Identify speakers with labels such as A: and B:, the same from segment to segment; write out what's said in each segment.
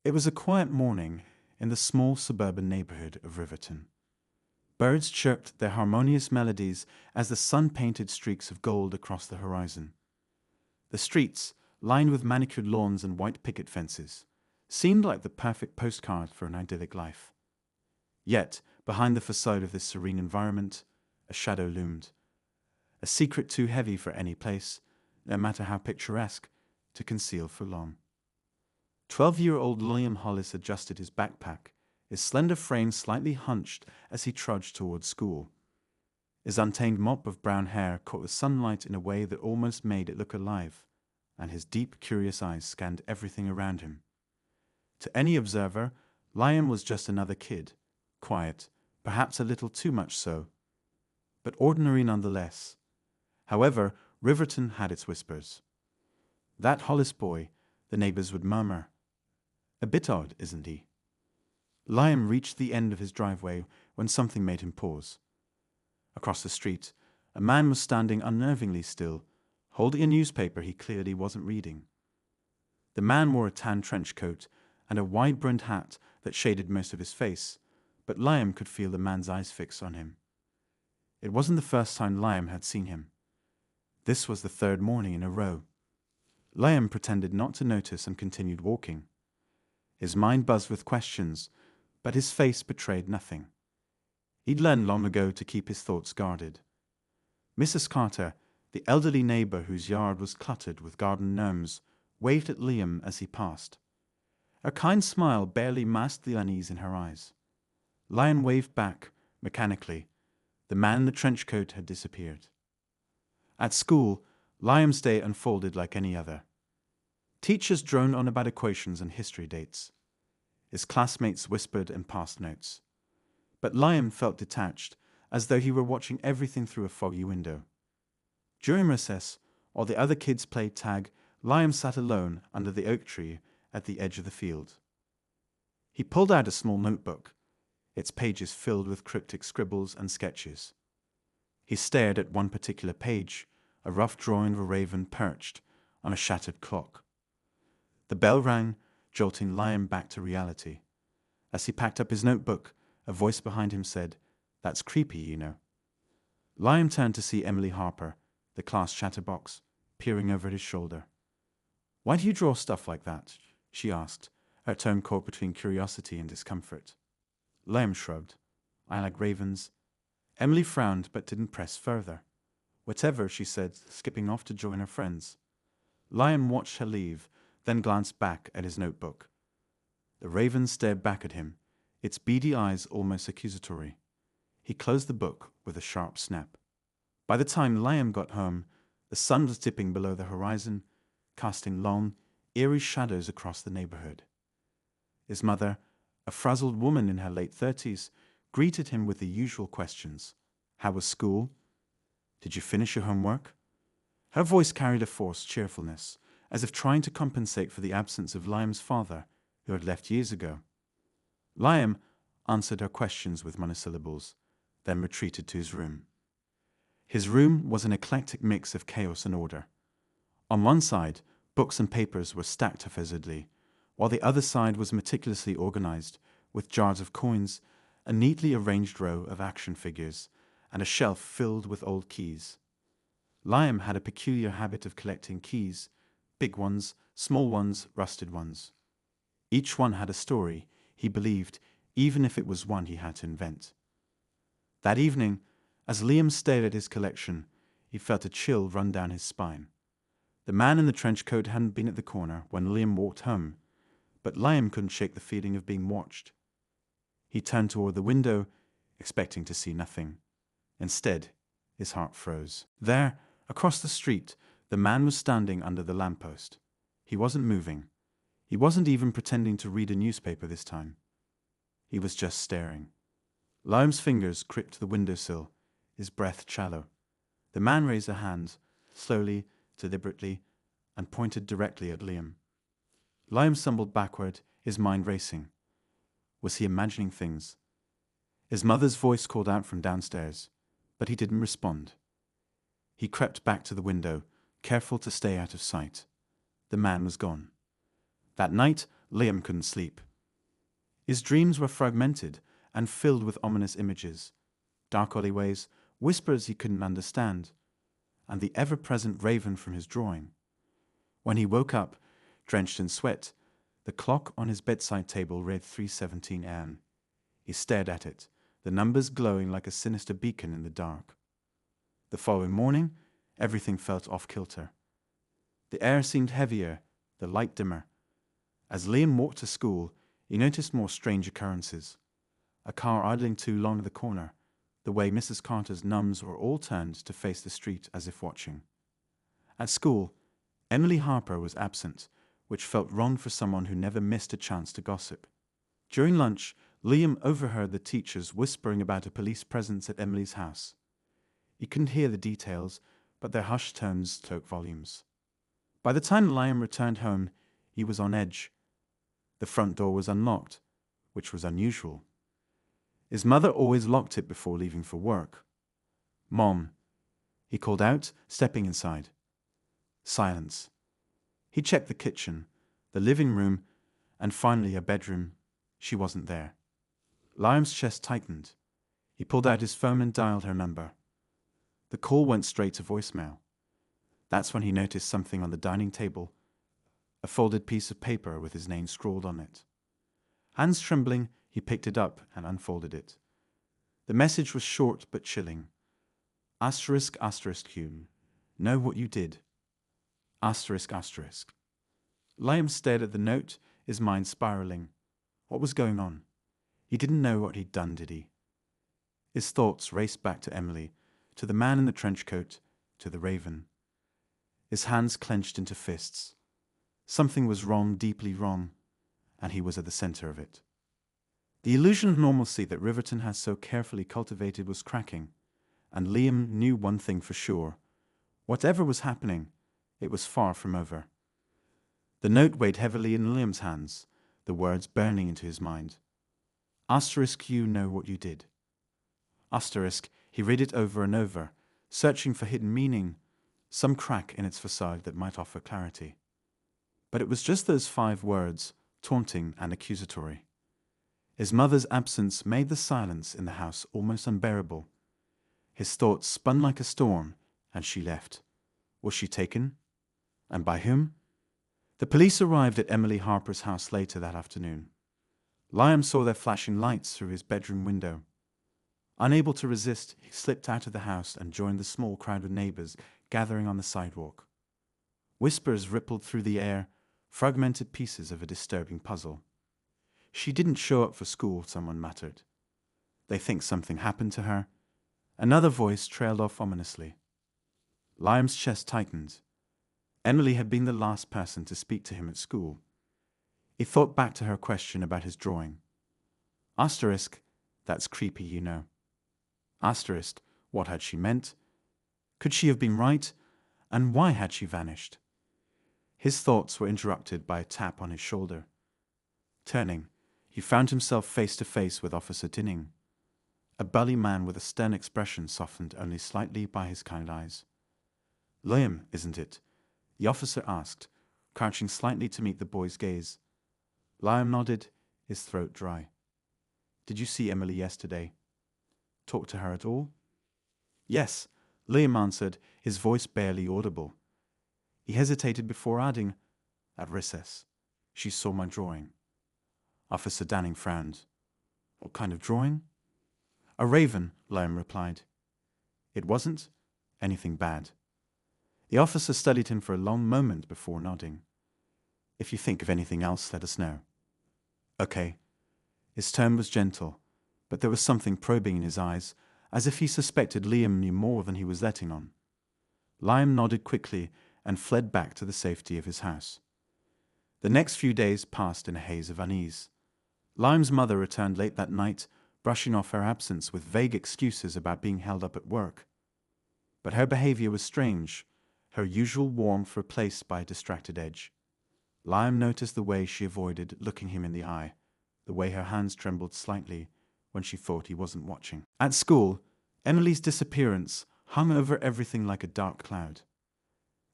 A: It was a quiet morning in the small suburban neighborhood of Riverton. Birds chirped their harmonious melodies as the sun painted streaks of gold across the horizon. The streets, lined with manicured lawns and white picket fences, seemed like the perfect postcard for an idyllic life. Yet, behind the facade of this serene environment, a shadow loomed, a secret too heavy for any place, no matter how picturesque, to conceal for long. 12-year-old William Hollis adjusted his backpack, his slender frame slightly hunched as he trudged towards school. His untamed mop of brown hair caught the sunlight in a way that almost made it look alive, and his deep, curious eyes scanned everything around him. To any observer, Liam was just another kid, quiet, perhaps a little too much so, but ordinary nonetheless. However, Riverton had its whispers. "That Hollis boy," the neighbors would murmur. "A bit odd, isn't he?" Liam reached the end of his driveway when something made him pause. Across the street, a man was standing unnervingly still, holding a newspaper he clearly wasn't reading. The man wore a tan trench coat and a wide-brimmed hat that shaded most of his face, but Liam could feel the man's eyes fixed on him. It wasn't the first time Liam had seen him. This was the third morning in a row. Liam pretended not to notice and continued walking. His mind buzzed with questions, but his face betrayed nothing. He'd learned long ago to keep his thoughts guarded. Mrs. Carter, the elderly neighbor whose yard was cluttered with garden gnomes, waved at Liam as he passed. Her kind smile barely masked the unease in her eyes. Liam waved back, mechanically. The man in the trench coat had disappeared. At school, Liam's day unfolded like any other. Teachers droned on about equations and history dates. His classmates whispered and passed notes. But Liam felt detached, as though he were watching everything through a foggy window. During recess, while the other kids played tag, Liam sat alone under the oak tree at the edge of the field. He pulled out a small notebook, its pages filled with cryptic scribbles and sketches. He stared at one particular page, a rough drawing of a raven perched on a shattered clock. The bell rang, jolting Liam back to reality. As he packed up his notebook, a voice behind him said, "That's creepy, you know." Liam turned to see Emily Harper, the class chatterbox, peering over his shoulder. "Why do you draw stuff like that?" she asked, her tone caught between curiosity and discomfort. Liam shrugged. "I like ravens." Emily frowned but didn't press further. "Whatever," she said, skipping off to join her friends. Liam watched her leave, then glanced back at his notebook. The raven stared back at him, its beady eyes almost accusatory. He closed the book with a sharp snap. By the time Liam got home, the sun was dipping below the horizon, casting long, eerie shadows across the neighborhood. His mother, a frazzled woman in her late 30s, greeted him with the usual questions. How was school? Did you finish your homework? Her voice carried a forced cheerfulness, as if trying to compensate for the absence of Liam's father, who had left years ago. Liam answered her questions with monosyllables, then retreated to his room. His room was an eclectic mix of chaos and order. On one side, books and papers were stacked haphazardly, while the other side was meticulously organized, with jars of coins, a neatly arranged row of action figures, and a shelf filled with old keys. Liam had a peculiar habit of collecting keys, big ones, small ones, rusted ones. Each one had a story, he believed, even if it was one he had to invent. That evening, as Liam stared at his collection, he felt a chill run down his spine. The man in the trench coat hadn't been at the corner when Liam walked home, but Liam couldn't shake the feeling of being watched. He turned toward the window, expecting to see nothing. Instead, his heart froze. There, across the street, the man was standing under the lamppost. He wasn't moving. He wasn't even pretending to read a newspaper this time. He was just staring. Liam's fingers gripped the windowsill, his breath shallow. The man raised a hand, slowly, deliberately, and pointed directly at Liam. Liam stumbled backward, his mind racing. Was he imagining things? His mother's voice called out from downstairs, but he didn't respond. He crept back to the window, careful to stay out of sight. The man was gone. That night, Liam couldn't sleep. His dreams were fragmented and filled with ominous images, dark alleyways, whispers he couldn't understand, and the ever-present raven from his drawing. When he woke up, drenched in sweat, the clock on his bedside table read 3:17 a.m. He stared at it, the numbers glowing like a sinister beacon in the dark. The following morning, everything felt off-kilter. The air seemed heavier, the light dimmer. As Liam walked to school, he noticed more strange occurrences. A car idling too long at the corner, the way Mrs. Carter's nuns were all turned to face the street as if watching. At school, Emily Harper was absent, which felt wrong for someone who never missed a chance to gossip. During lunch, Liam overheard the teachers whispering about a police presence at Emily's house. He couldn't hear the details, but their hushed tones spoke volumes. By the time Liam returned home, he was on edge. The front door was unlocked, which was unusual. His mother always locked it before leaving for work. "Mom," he called out, stepping inside. Silence. He checked the kitchen, the living room, and finally her bedroom. She wasn't there. Liam's chest tightened. He pulled out his phone and dialed her number. The call went straight to voicemail. That's when he noticed something on the dining table, a folded piece of paper with his name scrawled on it. Hands trembling, he picked it up and unfolded it. The message was short but chilling. Asterisk, asterisk, Hume. Know what you did. Asterisk, asterisk. Liam stared at the note, his mind spiraling. What was going on? He didn't know what he'd done, did he? His thoughts raced back to Emily, to the man in the trench coat, to the raven. His hands clenched into fists. Something was wrong, deeply wrong, and he was at the center of it. The illusion of normalcy that Riverton had so carefully cultivated was cracking, and Liam knew one thing for sure. Whatever was happening, it was far from over. The note weighed heavily in Liam's hands, the words burning into his mind. Asterisk, you know what you did. Asterisk, he read it over and over, searching for hidden meaning, some crack in its facade that might offer clarity. But it was just those 5 words, taunting and accusatory. His mother's absence made the silence in the house almost unbearable. His thoughts spun like a storm, and she left. Was she taken? And by whom? The police arrived at Emily Harper's house later that afternoon. Liam saw their flashing lights through his bedroom window. Unable to resist, he slipped out of the house and joined the small crowd of neighbors gathering on the sidewalk. Whispers rippled through the air, fragmented pieces of a disturbing puzzle. She didn't show up for school, someone muttered. They think something happened to her. Another voice trailed off ominously. Liam's chest tightened. Emily had been the last person to speak to him at school. He thought back to her question about his drawing. Asterisk, that's creepy, you know. Asterisk, what had she meant? Could she have been right? And why had she vanished? His thoughts were interrupted by a tap on his shoulder. Turning, he found himself face to face with Officer Dinning. A burly man with a stern expression softened only slightly by his kind eyes. Liam, isn't it? The officer asked, crouching slightly to meet the boy's gaze. Liam nodded, his throat dry. Did you see Emily yesterday? Talk to her at all? Yes, Liam answered, his voice barely audible. He hesitated before adding, at recess. She saw my drawing. Officer Danning frowned. What kind of drawing? A raven, Liam replied. It wasn't anything bad. The officer studied him for a long moment before nodding. If you think of anything else, let us know. Okay. His tone was gentle, but there was something probing in his eyes, as if he suspected Liam knew more than he was letting on. Liam nodded quickly and fled back to the safety of his house. The next few days passed in a haze of unease. Liam's mother returned late that night, brushing off her absence with vague excuses about being held up at work. But her behavior was strange, her usual warmth replaced by a distracted edge. Liam noticed the way she avoided looking him in the eye, the way her hands trembled slightly when she thought he wasn't watching. At school, Emily's disappearance hung over everything like a dark cloud.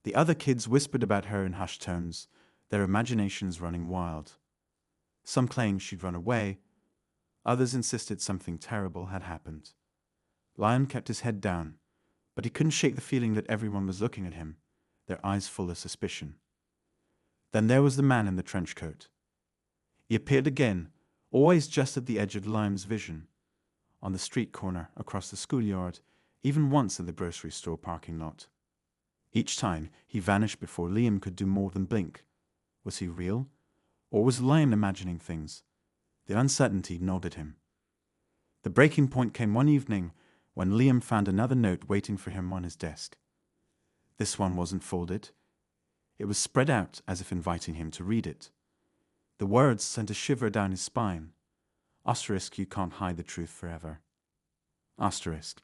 A: The other kids whispered about her in hushed tones, their imaginations running wild. Some claimed she'd run away. Others insisted something terrible had happened. Liam kept his head down, but he couldn't shake the feeling that everyone was looking at him, their eyes full of suspicion. Then there was the man in the trench coat. He appeared again, always just at the edge of Liam's vision, on the street corner, across the schoolyard, even once in the grocery store parking lot. Each time, he vanished before Liam could do more than blink. Was he real? Or was Liam imagining things? The uncertainty gnawed at him. The breaking point came one evening when Liam found another note waiting for him on his desk. This one wasn't folded. It was spread out as if inviting him to read it. The words sent a shiver down his spine. Asterisk, you can't hide the truth forever. Asterisk.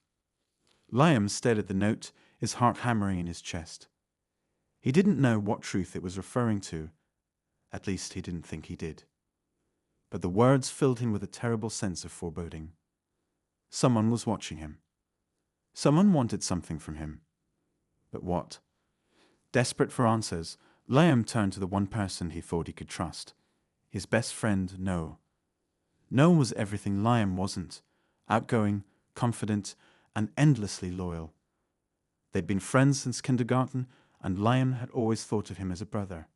A: Liam stared at the note, his heart hammering in his chest. He didn't know what truth it was referring to. At least he didn't think he did. But the words filled him with a terrible sense of foreboding. Someone was watching him. Someone wanted something from him. But what? Desperate for answers, Liam turned to the one person he thought he could trust. His best friend, No. No was everything Liam wasn't. Outgoing, confident, and endlessly loyal. They'd been friends since kindergarten, and Liam had always thought of him as a brother.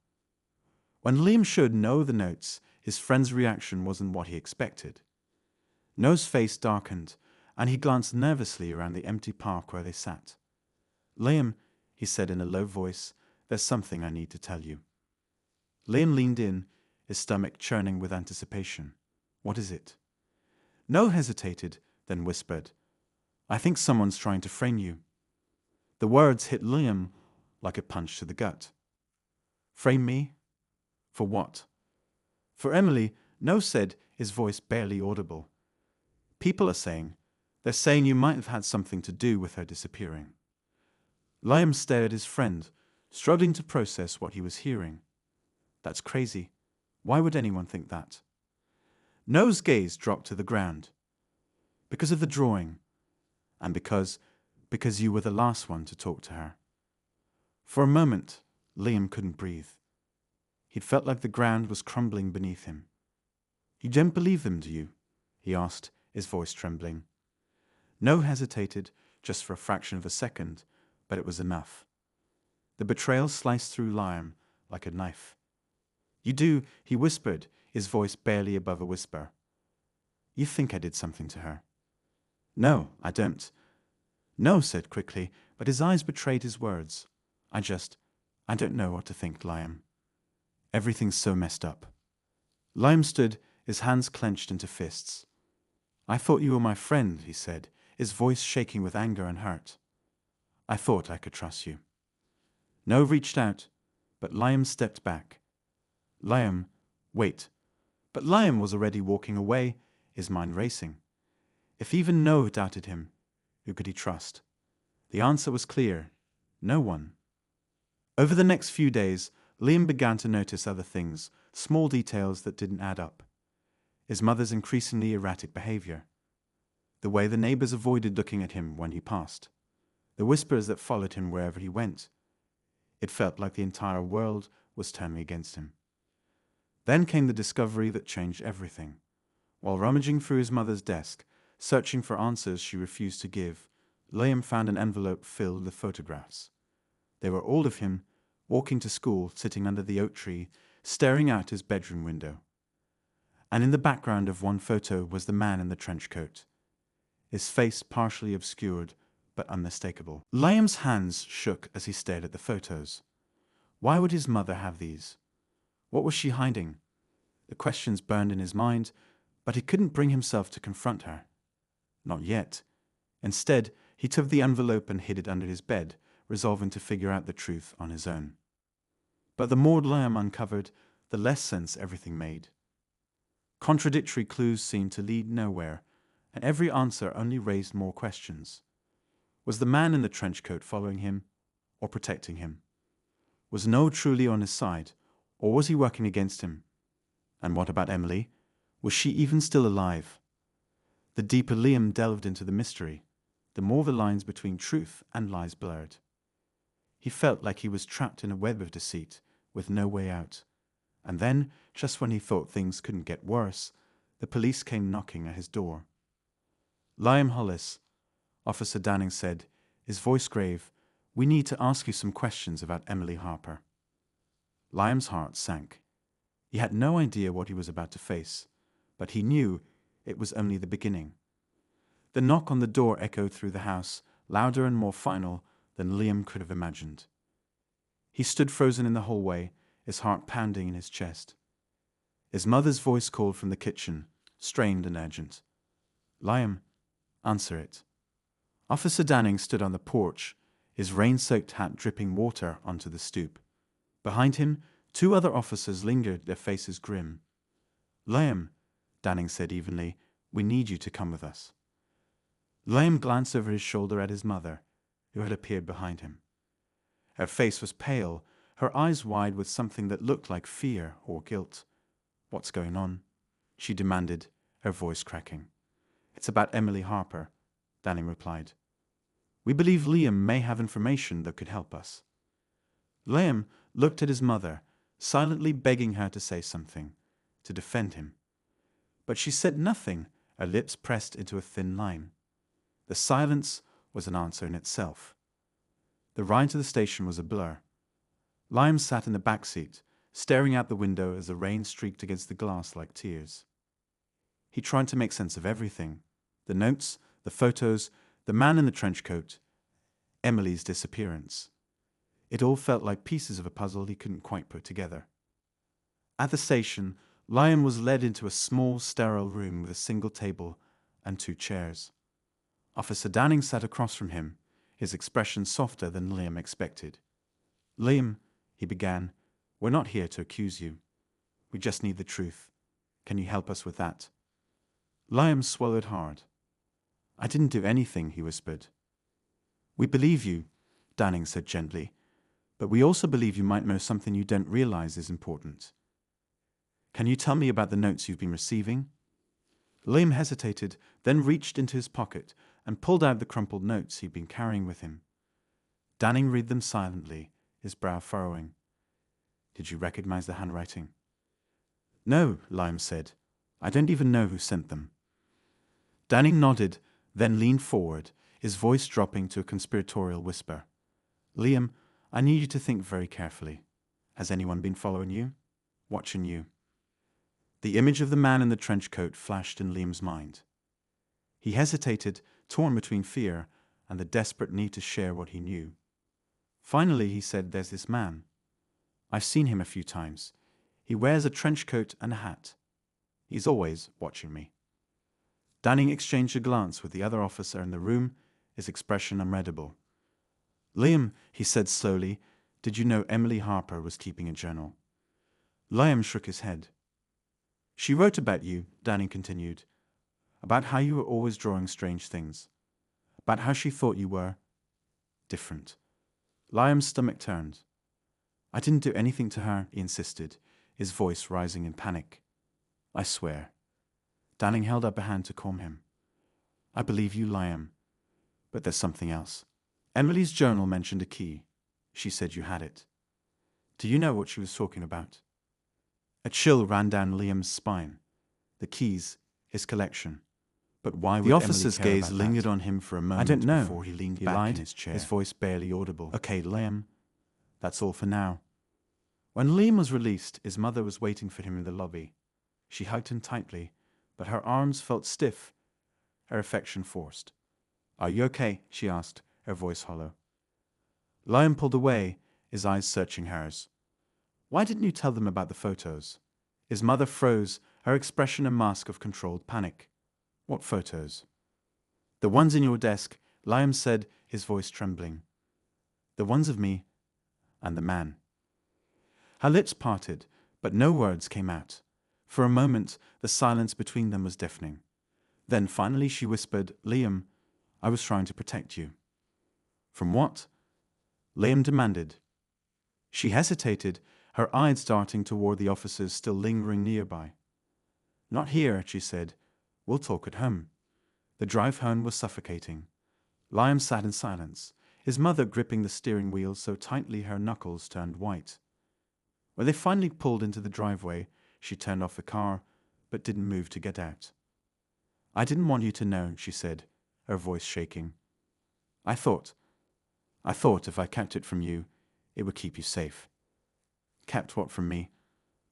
A: When Liam showed No the notes, his friend's reaction wasn't what he expected. No's face darkened, and he glanced nervously around the empty park where they sat. Liam, he said in a low voice, there's something I need to tell you. Liam leaned in, his stomach churning with anticipation. What is it? No hesitated, then whispered, I think someone's trying to frame you. The words hit Liam like a punch to the gut. Frame me? For what? For Emily, No said, his voice barely audible. People are saying, they're saying you might have had something to do with her disappearing. Liam stared at his friend, struggling to process what he was hearing. That's crazy. Why would anyone think that? No's gaze dropped to the ground. Because of the drawing, and because you were the last one to talk to her. For a moment, Liam couldn't breathe. He'd felt like the ground was crumbling beneath him. You don't believe them, do you? He asked, his voice trembling. No hesitated, just for a fraction of a second, but it was enough. The betrayal sliced through Liam like a knife. You do, he whispered, his voice barely above a whisper. You think I did something to her? No, I don't. No said quickly, but his eyes betrayed his words. I don't know what to think, Liam. Everything's so messed up. Liam stood, his hands clenched into fists. I thought you were my friend, he said, his voice shaking with anger and hurt. I thought I could trust you. No reached out, but Liam stepped back. Liam, wait. But Liam was already walking away, his mind racing. If even No doubted him, who could he trust? The answer was clear. No one. Over the next few days, Liam began to notice other things, small details that didn't add up. His mother's increasingly erratic behavior. The way the neighbors avoided looking at him when he passed. The whispers that followed him wherever he went. It felt like the entire world was turning against him. Then came the discovery that changed everything. While rummaging through his mother's desk, searching for answers she refused to give, Liam found an envelope filled with photographs. They were all of him, walking to school, sitting under the oak tree, staring out his bedroom window. And in the background of one photo was the man in the trench coat, his face partially obscured but unmistakable. Liam's hands shook as he stared at the photos. Why would his mother have these? What was she hiding? The questions burned in his mind, but he couldn't bring himself to confront her. Not yet. Instead, he took the envelope and hid it under his bed, resolving to figure out the truth on his own. But the more Liam uncovered, the less sense everything made. Contradictory clues seemed to lead nowhere, and every answer only raised more questions. Was the man in the trench coat following him, or protecting him? Was No truly on his side, or was he working against him? And what about Emily? Was she even still alive? The deeper Liam delved into the mystery, the more the lines between truth and lies blurred. He felt like he was trapped in a web of deceit, with no way out, And then, just when he thought things couldn't get worse, the police came knocking at his door. "Liam Hollis," Officer Danning said, his voice grave, "we need to ask you some questions about Emily Harper." Liam's heart sank. He had no idea what he was about to face, but he knew it was only the beginning. The knock on the door echoed through the house, louder and more final than Liam could have imagined. He stood frozen in the hallway, his heart pounding in his chest. His mother's voice called from the kitchen, strained and urgent. "Liam, answer it." Officer Danning stood on the porch, his rain-soaked hat dripping water onto the stoop. Behind him, 2 other officers lingered, their faces grim. "Liam," Danning said evenly, "we need you to come with us." Liam glanced over his shoulder at his mother, who had appeared behind him. Her face was pale, her eyes wide with something that looked like fear or guilt. "What's going on?" she demanded, her voice cracking. "It's about Emily Harper," Danning replied. "We believe Liam may have information that could help us." Liam looked at his mother, silently begging her to say something, to defend him. But she said nothing, her lips pressed into a thin line. The silence was an answer in itself. The ride to the station was a blur. Liam sat in the back seat, staring out the window as the rain streaked against the glass like tears. He tried to make sense of everything: the notes, the photos, the man in the trench coat, Emily's disappearance. It all felt like pieces of a puzzle he couldn't quite put together. At the station, Liam was led into a small, sterile room with a single table and 2 chairs. Officer Danning sat across from him, his expression softer than Liam expected. "Liam," he began, "we're not here to accuse you. We just need the truth. Can you help us with that?" Liam swallowed hard. "I didn't do anything," he whispered. "We believe you," Danning said gently, "but we also believe you might know something you don't realize is important. Can you tell me about the notes you've been receiving?" Liam hesitated, then reached into his pocket and pulled out the crumpled notes he'd been carrying with him. Danning read them silently, his brow furrowing. "Did you recognize the handwriting?" "No," Liam said. "I don't even know who sent them." Danning nodded, then leaned forward, his voice dropping to a conspiratorial whisper. "Liam, I need you to think very carefully. Has anyone been following you? Watching you?" The image of the man in the trench coat flashed in Liam's mind. He hesitated, torn between fear and the desperate need to share what he knew. Finally, he said, "There's this man. I've seen him a few times. He wears a trench coat and a hat. He's always watching me." Danning exchanged a glance with the other officer in the room, his expression unreadable. "Liam," he said slowly, "did you know Emily Harper was keeping a journal?" Liam shook his head. "She wrote about you," Danning continued, "about how you were always drawing strange things, about how she thought you were different." Liam's stomach turned. "I didn't do anything to her," he insisted, his voice rising in panic. "I swear." Danning held up a hand to calm him. "I believe you, Liam. But there's something else. Emily's journal mentioned a key. She said you had it. Do you know what she was talking about?" A chill ran down Liam's spine. The keys, his collection. But why would
B: The
A: Emily
B: officer's
A: care
B: gaze
A: about
B: lingered
A: that?
B: on him for a
A: "I
B: moment
A: don't know,"
B: before he leaned
A: he
B: back
A: lied,
B: in his chair.
A: his voice barely audible.
B: "Okay, Liam.
A: That's all for now." When Liam was released, his mother was waiting for him in the lobby. She hugged him tightly, but her arms felt stiff, her affection forced. "Are you okay?" she asked, her voice hollow. Liam pulled away, his eyes searching hers. "Why didn't you tell them about the photos?" His mother froze, her expression a mask of controlled panic. "What photos?" "The ones in your desk," Liam said, his voice trembling. "The ones of me and the man." Her lips parted, but no words came out. For a moment, the silence between them was deafening. Then finally she whispered, "Liam, I was trying to protect you." "From what?" Liam demanded. She hesitated, her eyes darting toward the officers still lingering nearby. "Not here," she said. "We'll talk at home." The drive home was suffocating. Liam sat in silence, his mother gripping the steering wheel so tightly her knuckles turned white. When they finally pulled into the driveway, she turned off the car, but didn't move to get out. "I didn't want you to know," she said, her voice shaking. I thought if I kept it from you, it would keep you safe." "Kept what from me?"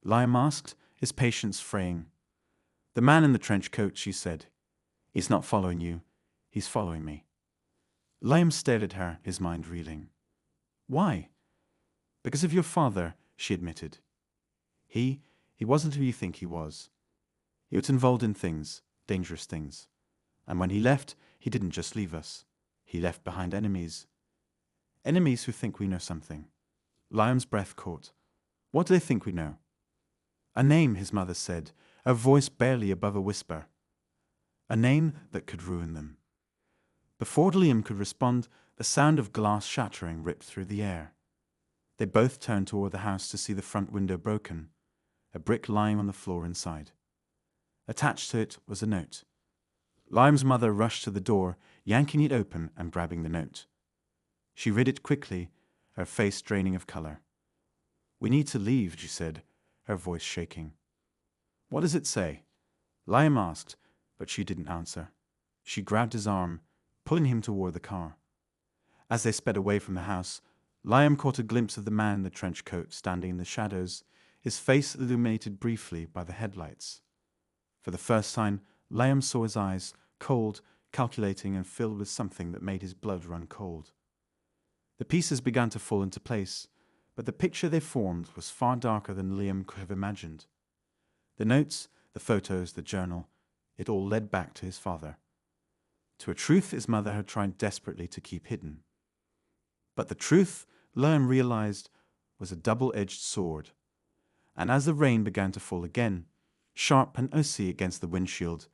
A: Liam asked, his patience fraying. "The man in the trench coat," she said. "He's not following you. He's following me." Liam stared at her, his mind reeling. "Why?" "Because of your father," she admitted. He wasn't who you think he was. He was involved in things, dangerous things. And when he left, he didn't just leave us. He left behind enemies. Enemies who think we know something." Liam's breath caught. "What do they think we know?" "A name," his mother said, her voice barely above a whisper. "A name that could ruin them." Before Liam could respond, the sound of glass shattering ripped through the air. They both turned toward the house to see the front window broken, a brick lying on the floor inside. Attached to it was a note. Liam's mother rushed to the door, yanking it open and grabbing the note. She read it quickly, her face draining of color. "We need to leave," she said, her voice shaking. "What does it say?" Liam asked, but she didn't answer. She grabbed his arm, pulling him toward the car. As they sped away from the house, Liam caught a glimpse of the man in the trench coat standing in the shadows, his face illuminated briefly by the headlights. For the first time, Liam saw his eyes, cold, calculating, and filled with something that made his blood run cold. The pieces began to fall into place, but the picture they formed was far darker than Liam could have imagined. The notes, the photos, the journal, it all led back to his father. To a truth his mother had tried desperately to keep hidden. But the truth, Liam realized, was a double-edged sword. And as the rain began to fall again, sharp and icy against the windshield,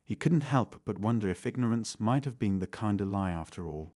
A: he couldn't help but wonder if ignorance might have been the kinder lie after all.